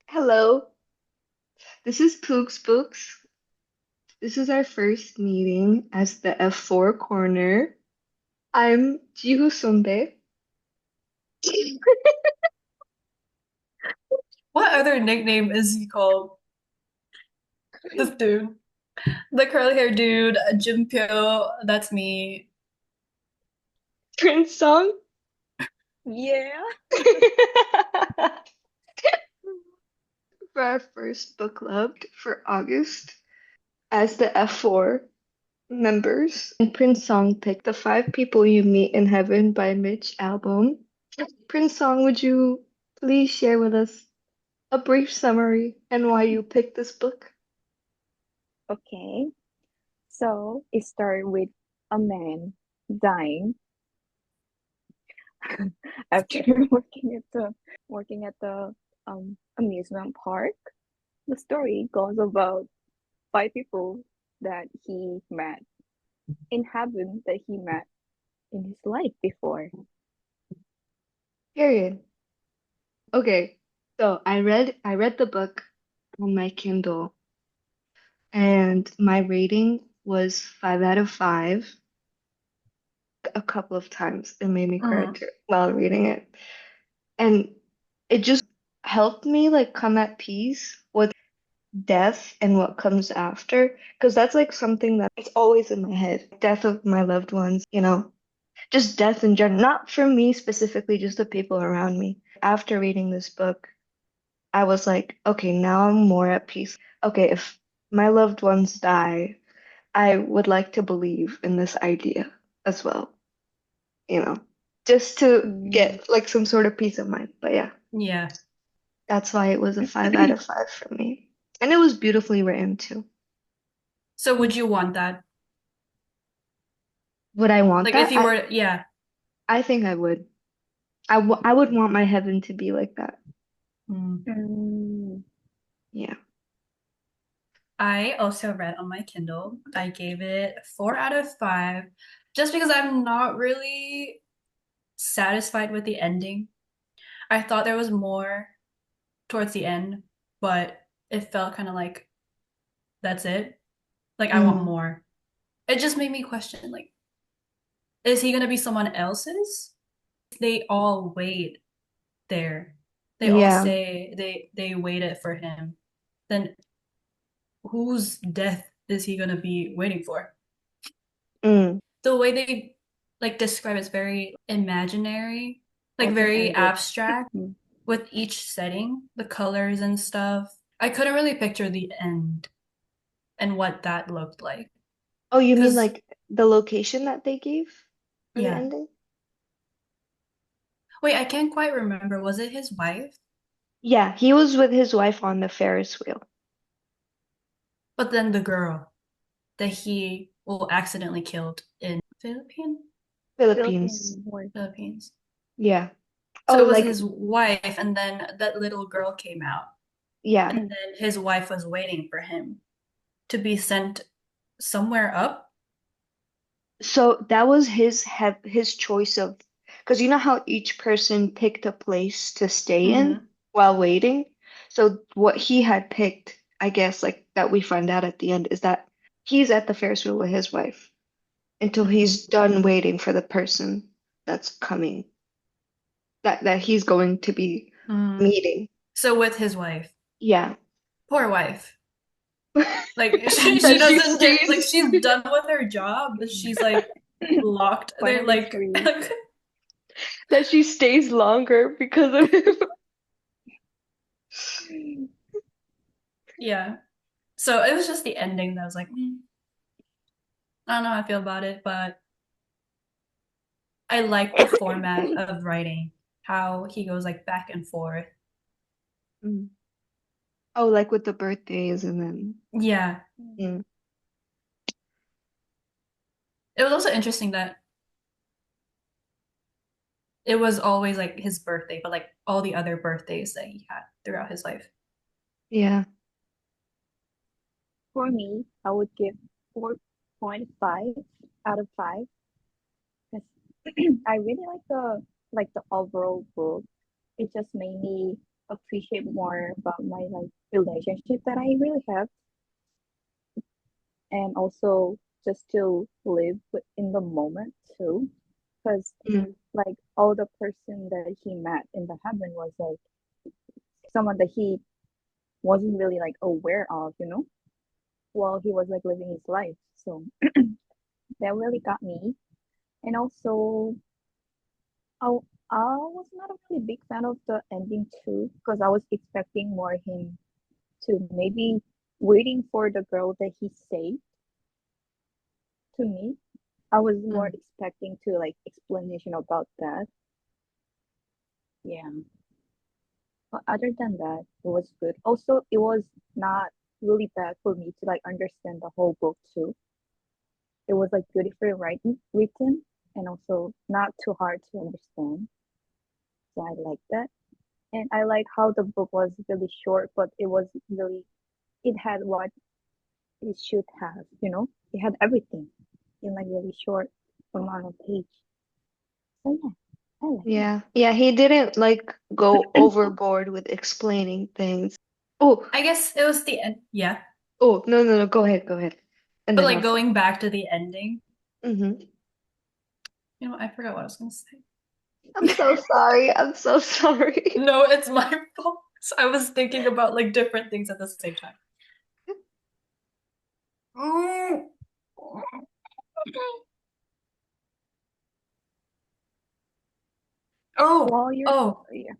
Hello, this is Pooks Books. This is our first meeting as the F4 corner. I'm Jihu Sunde. What other nickname is he called? This dude. The curly hair dude, Jimpyo, that's me. Prince Song. Yeah. For our first book club for August as the F4 members. And Prince Song picked The Five People You Meet in Heaven by Mitch Albom. Prince Song, would you please share with us a brief summary and why you picked this book? Okay, so it started with a man dying after working at the amusement park. The story goes about five people that he met in heaven that he met in his life before. Period. Okay, so I read the book on my Kindle and my rating was 5 out of 5. A couple of times it made me cry Mm. too while reading it. And it just helped me like come at peace with death and what comes after. Because that's like something that it's always in my head. Death of my loved ones, just death in general. Not for me specifically, just the people around me. After reading this book, I was like, okay, now I'm more at peace. Okay, if my loved ones die, I would like to believe in this idea as well, you know, just to Mm. get like some sort of peace of mind. But yeah, Yeah. that's why it was a 5 out of 5 for me. And it was beautifully written too. So would you want that? Would I want Like if that? you were, yeah. I think I would. I would want my heaven to be like that. Mm. Mm. Yeah. I also read on my Kindle. I gave it 4 out of 5 just because I'm not really satisfied with the ending. I thought there was more towards the end, but it felt kind of like that's it. Like I want Mm. more. It just made me question, like, is he gonna be someone else's? They all wait there. They all Yeah. say they waited for him. Then whose death is he gonna be waiting for? Mm. The way they like describe it's very imaginary, like very Open-ended. abstract Mm. with each setting, the colors and stuff. I couldn't really picture the end and what that looked like. Oh, you mean Because, like the location that they gave for the yeah. ending? Wait, I can't quite remember. Was it his wife? Yeah, he was with his wife on the Ferris wheel. But then the girl that he well accidentally killed in Philippines. Philippine war. Philippines. Yeah. So Oh, it was like, his wife, and then that little girl came out, yeah. and then his wife was waiting for him to be sent somewhere up. So that was his choice of, because you know how each person picked a place to stay in Hmm. while waiting? So what he had picked, I guess, like that we find out at the end, is that he's at the Ferris wheel with his wife until he's done waiting for the person that's coming, that he's going to be Mm. meeting. So with his wife, Yeah. poor wife. Like she That she doesn't get like stays she's done with her job, but she's like locked there Finally like free. that she stays longer because of him. yeah. So it was just the ending that was like, I don't know how I feel about it, but I like the format of writing, how he goes like back and forth. Mm. Oh, like with the birthdays and then. Yeah. Mm. It was also interesting that it was always like his birthday, but like all the other birthdays that he had throughout his life. Yeah. For me, I would give 4 4.5 out of 5. 'Cause I really like the overall book. It just made me appreciate more about my like relationship that I really have, and also just to live in the moment too. Because Mm. like all the person that he met in the heaven was like someone that he wasn't really like aware of, while he was like living his life. So that really got me. And also, I, I was not a really big fan of the ending too, because I was expecting more him to maybe waiting for the girl that he saved to me. I was more Mm. expecting to like explanation about that. Yeah. But other than that, it was good. Also, it was not really bad for me to like understand the whole book too. It was like beautifully written, and also not too hard to understand. So I like that. And I like how the book was really short, but it had what it should have. It had everything in like really short amount of page. So yeah, I like it. Yeah. Yeah, he didn't like go overboard with explaining things. Oh, I guess it was the end. Yeah. oh, no, no, no, go ahead, go ahead. And But then like I'll say. going back to the ending, Hmm. I forgot what I was gonna say. I'm so sorry. I'm so sorry. No, it's my fault. So I was thinking about like different things at the same time. Mm. Oh, While you're oh. yeah.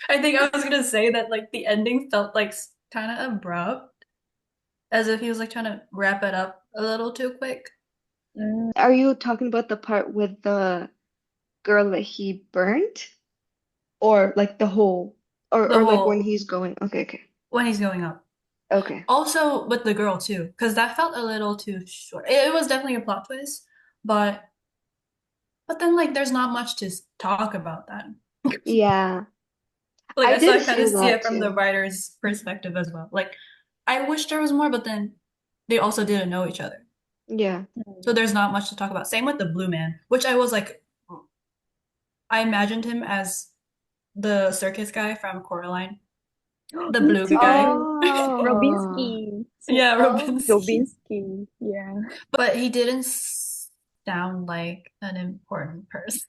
I think I was gonna say that like the ending felt like kind of abrupt, as if he was like trying to wrap it up a little too quick. Mm, Are you talking about the part with the girl that he burned? Or like the whole, The or like when whole he's going, okay, okay, when he's going up. okay. Also with the girl too, because that felt a little too short. It was definitely a plot twist, but then like there's not much to talk about that. Yeah, Like I I saw did I kind of feel see that it from the too. writer's perspective as well. Like I wish there was more, but then they also didn't know each other. Yeah. So mm. there's not much to talk about. Same with the blue man, which I was like I imagined him as the circus guy from Coraline, the Me blue guy. too. Oh, Robinsky. Yeah, Rubinsky. Robinsky. Yeah. But he didn't sound like an important person.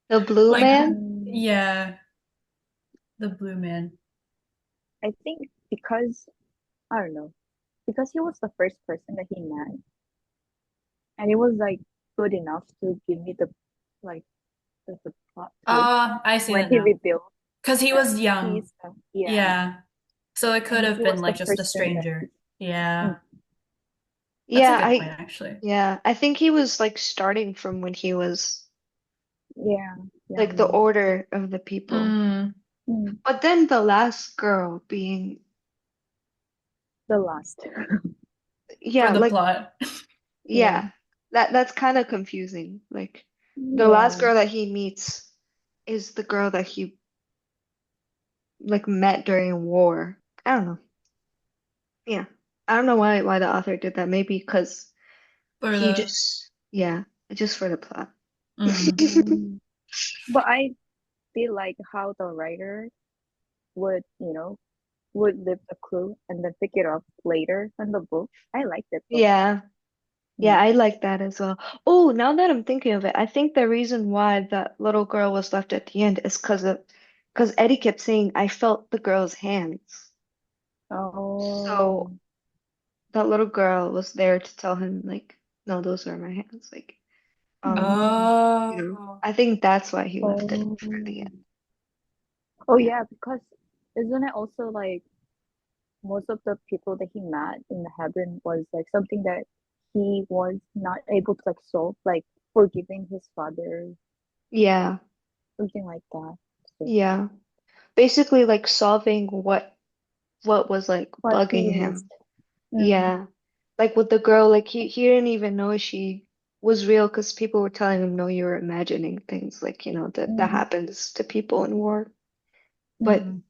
the blue Like, man? Mm, yeah, the blue man. I think because I don't know, because he was the first person that he met, and it was like good enough to give me like the plot twist I see when that he now. revealed Because he that was young. he's yeah, Yeah. So it could and have he been was the like just a person that stranger. Yeah. mm, That's a Yeah, good point, I actually. yeah, I think he was like starting from when he was yeah, like the young, order of the people. Mm, mm, But then the last girl being, the last. for yeah, the like plot. Yeah, yeah, that's kind of confusing. Like the last yeah, girl that he meets is the girl that he like met during war. I don't know. Yeah. I don't know why the author did that. Maybe because For he the just yeah, just for the plot. mm. mm. But I feel like how the writer would, would leave the clue and then pick it up later in the book. I liked it though. Yeah. Yeah, Mm. I like that as well. Oh, now that I'm thinking of it, I think the reason why that little girl was left at the end is because Eddie kept saying I felt the girl's hands. So Oh, that little girl was there to tell him like, no, those are my hands. Like, um, mm. Oh. I think that's why he left it for the Oh, end. oh Yeah. yeah, because isn't it also like most of the people that he met in the heaven was like something that he was not able to like solve, like forgiving his father, Yeah. something like that. So Yeah. Basically like solving what was like what he bugging missed. him. Mm, Yeah. Like with the girl, like he didn't even know she was real because people were telling him, no, you're imagining things like, that mm, happens to people in war. But mm. Mm.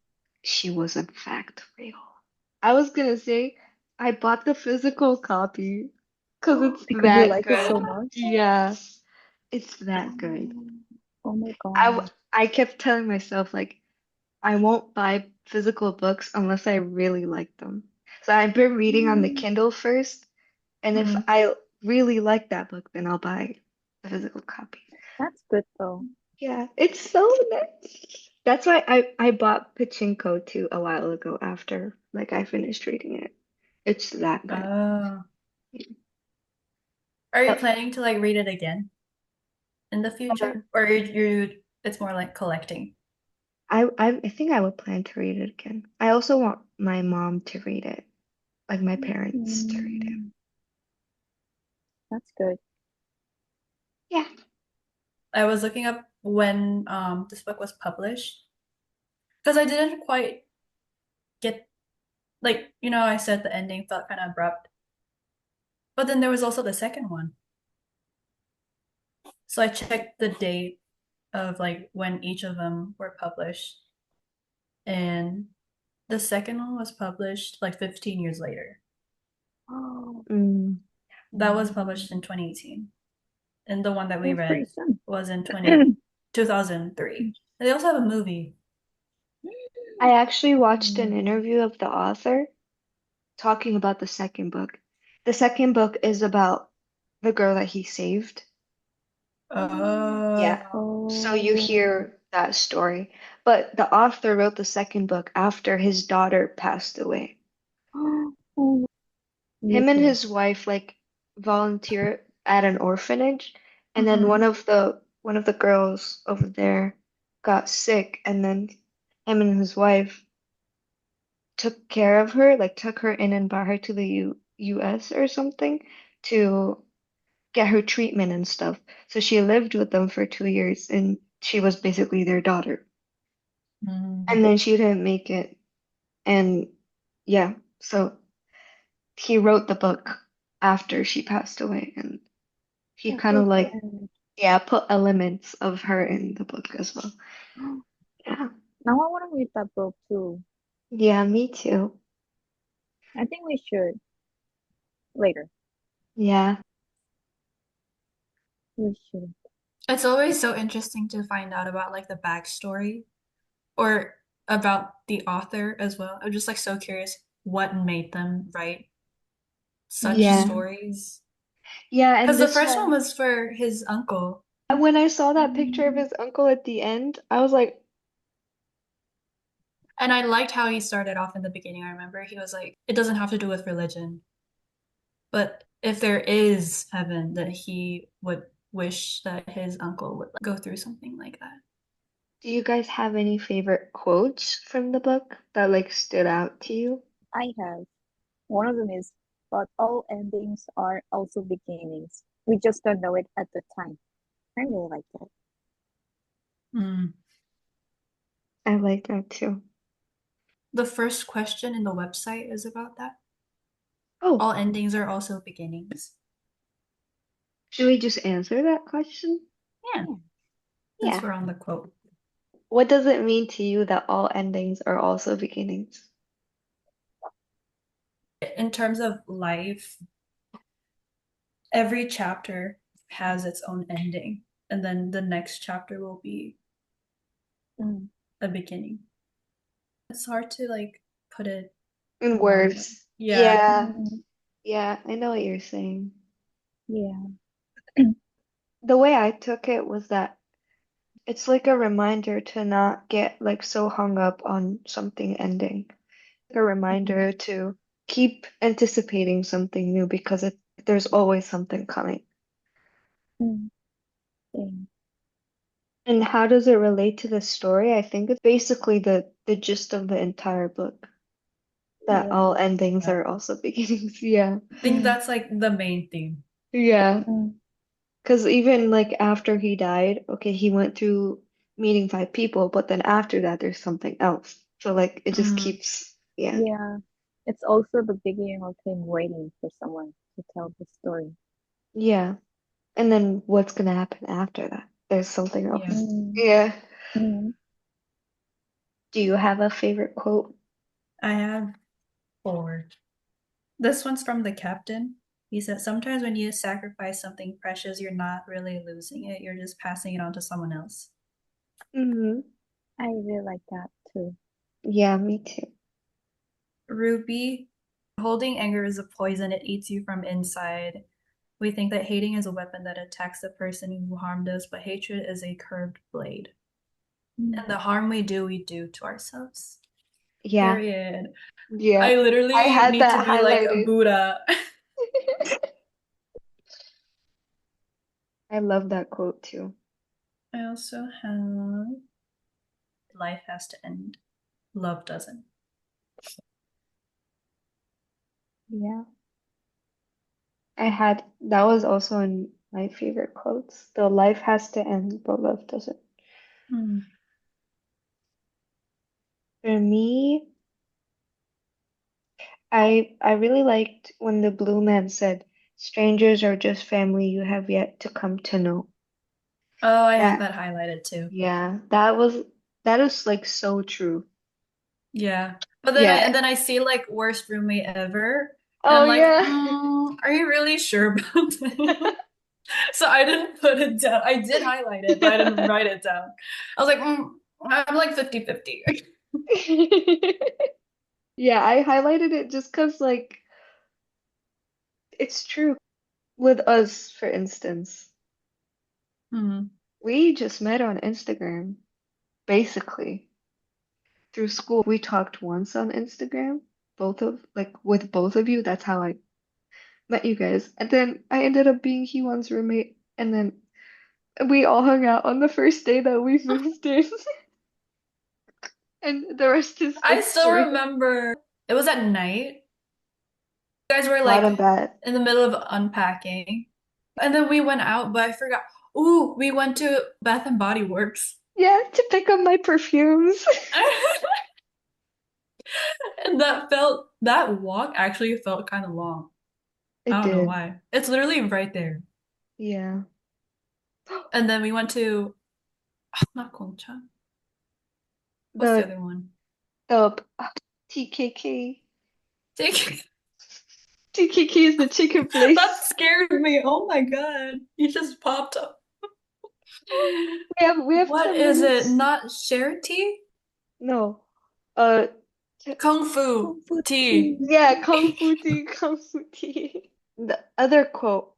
she was in fact real. I was gonna say, I bought the physical copy because it's Because you that like it good. so much? Yeah, it's that good. Oh, oh my God. I kept telling myself like I won't buy physical books unless I really like them. So I've been reading on the Mm, Kindle first, and if Mm. I really like that book, then I'll buy the physical copy. that's good though. Yeah, it's so nice. That's why I bought Pachinko too a while ago after like I finished reading it. It's that good. Oh. Are you But planning to like read it again in the uh, future? Or you it's more like collecting? I think I would plan to read it again. I also want my mom to read it, like my parents to read it. Mm, that's good. Yeah. I was looking up when this book was published because I didn't quite get like I said the ending felt kind of abrupt, but then there was also the second one. So I checked the date of like when each of them were published, and the second one was published like 15 years later. Oh, Mm. That was mm, published in 2018, and the one that we that's pretty read soon. was in 2003. And they also have a movie. I actually watched an Mm, interview of the author talking about the second book. The second book is about the girl that he saved. Yeah. So you oh, hear that story. But the author wrote the second book after his daughter passed away. oh, me Him and too. his wife like volunteer at an orphanage, and then Uh-huh. one of the girls over there got sick, and then him and his wife took care of her, like took her in and brought her to the US or something to get her treatment and stuff. So she lived with them for 2 years, and she was basically their daughter. Mm. And then she didn't make it, and yeah, so he wrote the book after she passed away, and he That's kind so of like, sad. yeah, put elements of her in the book as well. Yeah. Now I want to read that book too. Yeah, me too. I think we should later. Yeah. We should. It's always so interesting to find out about like the backstory or about the author as well. I'm just like so curious what made them write such Yeah. Mm, stories. Yeah, and Because the this first one one, was for his uncle. when I saw that picture of mm, his uncle at the end, I was like, And I liked how he started off in the beginning. I remember he was like, it doesn't have to do with religion, but if there is heaven, that he would wish that his uncle would like, go through something like that. do you guys have any favorite quotes from the book that like stood out to you? I have. One of them is, but all endings are also beginnings. We just don't know it at the time. I really like that. Mm. I like that too. The first question in the website is about that. Oh, All endings are also beginnings. should we just answer that question? Yeah, Yeah. since Yeah. we're on the quote. What does it mean to you that all endings are also beginnings? In terms of life, every chapter has its own ending, and then the next chapter will be Mm, a beginning. It's hard to like put it In in one way. words. Yeah. Yeah. mm, Yeah, I know what you're saying. yeah. The way I took it was that it's like a reminder to not get like so hung up on something ending. Like a Mm, reminder to keep anticipating something new because there's always something coming. mm, same. And how does it relate to the story? I think it's basically the gist of the entire book, that all Yeah. endings are also beginnings. Yeah. I think that's like the main theme. Yeah. Mm, Because even like after he died, okay, he went through meeting five people, but then after that, there's something else. So like it just Mm, keeps, yeah, yeah. It's also the beginning of him waiting for someone to tell the story. yeah. And then what's gonna happen after that? There's something yeah. else. Mm, Yeah. mm. Do you have a favorite quote? I have four. This one's from the captain. He said, sometimes when you sacrifice something precious, you're not really losing it. You're just passing it on to someone else. Mm-hmm. I really like that too. Yeah, me too. Ruby, holding anger is a poison. It eats you from inside. We think that hating is a weapon that attacks the person who harmed us, but hatred is a curved blade. And Mm. the harm we do to ourselves. Yeah, Period. yeah. I I literally had need to that be like a highlighted. Buddha. I love that quote too. I also have life has to end. Love doesn't. Yeah. I had that was also in my favorite quotes. The life has to end, but love doesn't. Hmm. For me, I really liked when the blue man said, "Strangers are just family you have yet to come to know." Oh, I have That that highlighted too. yeah, that is like so true. Yeah. But then Yeah. I see like worst roommate ever. And Oh I'm like, yeah. are you really sure about that? So I didn't put it down. I did highlight it, but I didn't write it down. I was like, I'm like 50-50. Yeah, I highlighted it just 'cause like it's true. With us, for instance, Hmm. we just met on Instagram, basically. Through school. We talked once on Instagram, both of like with both of you. That's how I met you guys. And then I ended up being Heewon's roommate, and then we all hung out on the first day that we moved in, and the rest is I still history. remember it was at night. You guys were Not like in bad. in the middle of unpacking. And then we went out, but I forgot. Ooh, we went to Bath and Body Works. Yeah, to pick up my perfumes. And that walk actually felt kind of long. I It don't know did. why. It's literally right there. Yeah. And then we went to not Concha. What's the The other one? the TKK. Take TKK is the chicken that place. scared me. Oh my God. You just popped up. We have What 10 is it? minutes. Not Charity? No. Uh Kung Fu Kung Fu Tea. tea. Yeah, Kung Fu Tea, Kung Fu Tea. The other quote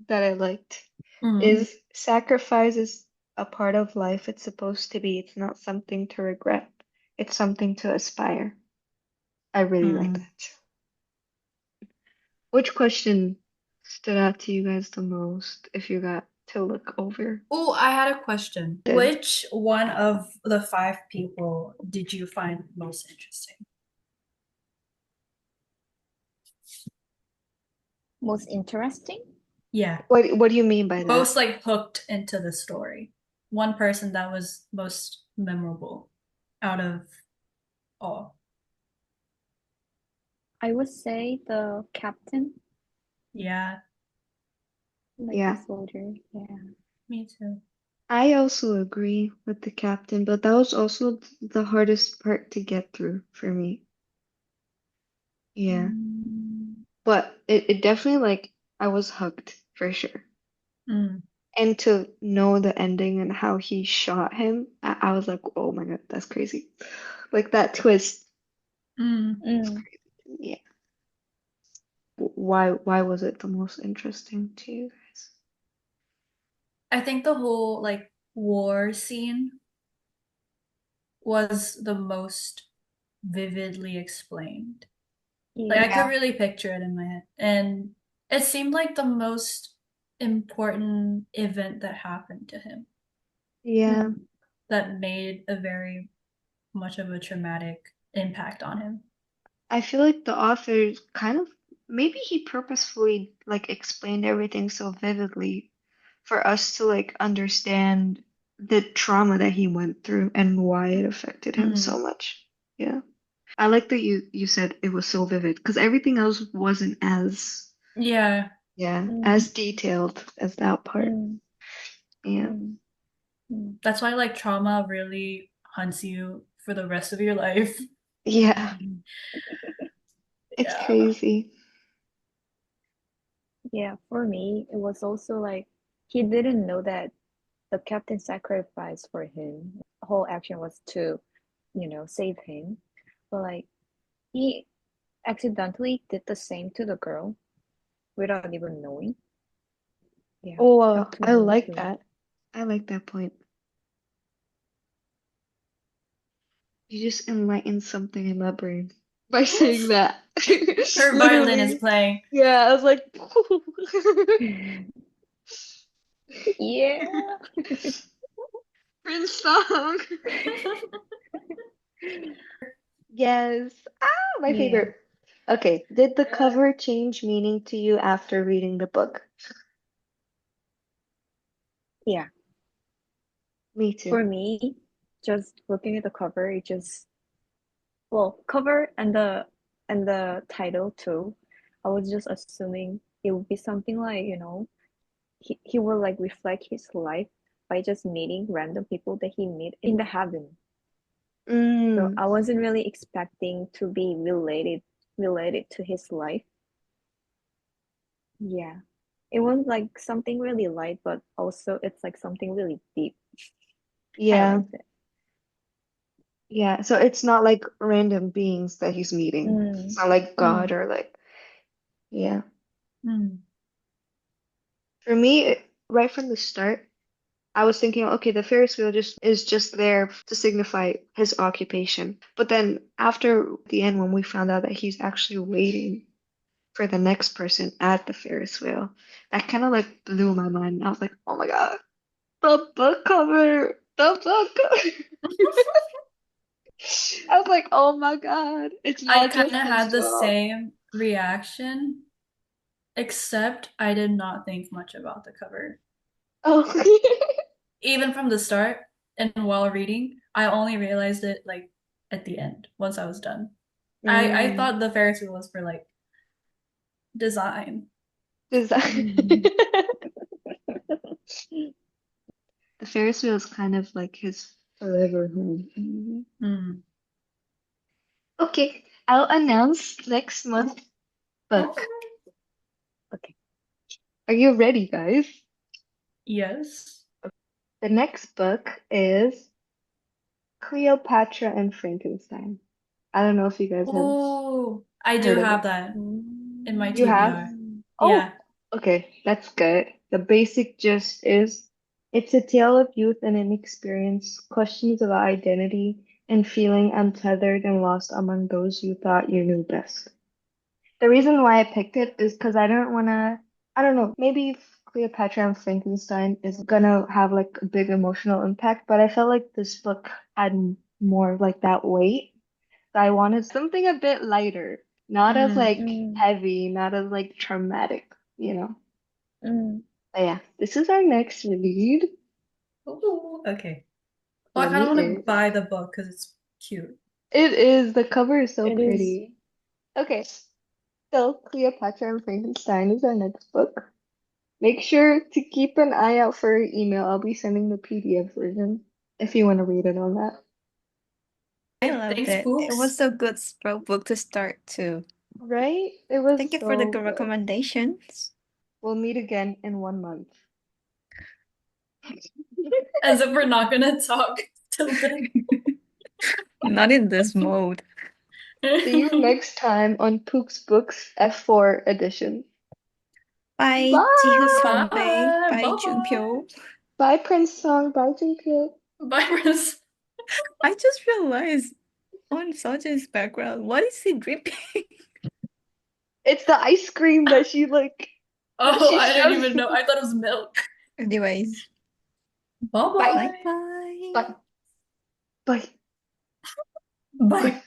that I liked Mm, is sacrifice is a part of life it's supposed to be. It's not something to regret. It's something to aspire. I really like mm. that. Which question stood out to you guys the most if you got to look over? Oh, I had a question. Did. Which one of the five people did you find most interesting? Most interesting? Yeah, What do you mean by that? most like hooked into the story. One person that was most memorable out of all. I would say the captain, Yeah, like the Yeah. soldier. Yeah. me too. I also agree with the captain, but that was also the hardest part to get through for me. Yeah. Mm, But it definitely like I was hooked for sure. Mm, And to know the ending and how he shot him, I was like, oh my God, that's crazy. Like that twist. mm. mm. Yeah. Why was it the most interesting to you guys? I think the whole like war scene was the most vividly explained. Like I could Yeah. Yeah. really picture it in my head. And it seemed like the most important event that happened to him Yeah. Mm. that made a very much of a traumatic impact on him. I feel like the author kind of maybe he purposefully like explained everything so vividly for us to like understand the trauma that he went through and why it affected him so Mm. much. Yeah. I like that you said it was so vivid because everything else wasn't as Yeah, yeah, Mm. as detailed as that part. Mm. Yeah. Mm. Mm. that's why like trauma really hunts you for the rest of your life. Yeah. It's Yeah. crazy. Yeah, for me, it was also like he didn't know that the captain sacrificed for him. The whole action was to, save him. But like he accidentally did the same to the girl without even knowing. Yeah, Oh, stuck to I me like too. that. I like that point. You just enlightened something in my brain by saying that. Her violin is Literally. playing. Yeah, I was like, Yeah. Prince song. Yes. Ah, my Yeah. favorite. Okay, did the cover change meaning to you after reading the book? Yeah. Me too. For me, just looking at the cover, it just well, cover and the title too. I was just assuming it would be something like, he will like reflect his life by just meeting random people that he meet in the heaven. So Mm, I wasn't really expecting to be related to his life. Yeah. It was like something really light, but also it's like something really deep. I yeah. liked it. Yeah. So it's not like random beings that he's meeting. It's Mm, not like God mm, or like, yeah. Hmm. For me, right from the start, I was thinking, okay, the Ferris wheel just is just there to signify his occupation. But then after the end, when we found out that he's actually waiting for the next person at the Ferris wheel, that kind of like blew my mind. I was like, oh my God, the book cover, the book cover. I was like, oh my God, it's I not kind just of his had the fault. same reaction, except I did not think much about the cover. Oh, Even from the start and while reading, I only realized it like at the end, once I was done. I mm, thought the Ferris wheel was for like design. design. mm. The Ferris wheel is kind of like his forever home. Mhm. Hmm. Okay, I'll announce next month's book. Okay. Are you ready, guys? Yes. The next book is Cleopatra and Frankenstein. I don't know if you guys have Oh, I do heard of have it. that in my You have? TBR. Mm, Yeah. Oh, okay, that's good. The basic gist is it's a tale of youth and inexperience, questions about identity, and feeling untethered and lost among those you thought you knew best. The reason why I picked it is because I don't want to, I don't know, maybe Cleopatra and Frankenstein is gonna have like a big emotional impact, but I felt like this book had more of like that weight. So I wanted something a bit lighter, not as Hmm. like mm, heavy, not as like traumatic, you know. mm. But yeah, this is our next read. Ooh, okay. Well, I Let kind me of want to in. buy the book because it's cute. It is, the cover is so It is. pretty. Okay, so Cleopatra and Frankenstein is our next book. Make sure to keep an eye out for your email. I'll be sending the PDF version if you want to read it on that. I Okay, loved thanks, it. It Pooks. was a good book to start too. Right? It was Thank you for the so good good. recommendations. We'll meet again in 1 month. As if we're not gonna talk till then. Not in this mode. See you next time on Pook's Books F4 edition. Bye, 지후 Bye! 선배. Bye. Bye, Bye. 준표. Bye, Prince Song. Bye, Jinkyo. Bye, Prince. I just realized on Sajin's background, what is he dripping? It's the ice cream that she like that Oh, she I didn't shoves. even know. I thought it was milk. Anyways, Bye. bye Bye-bye. bye. Bye. Bye. Bye. Bye.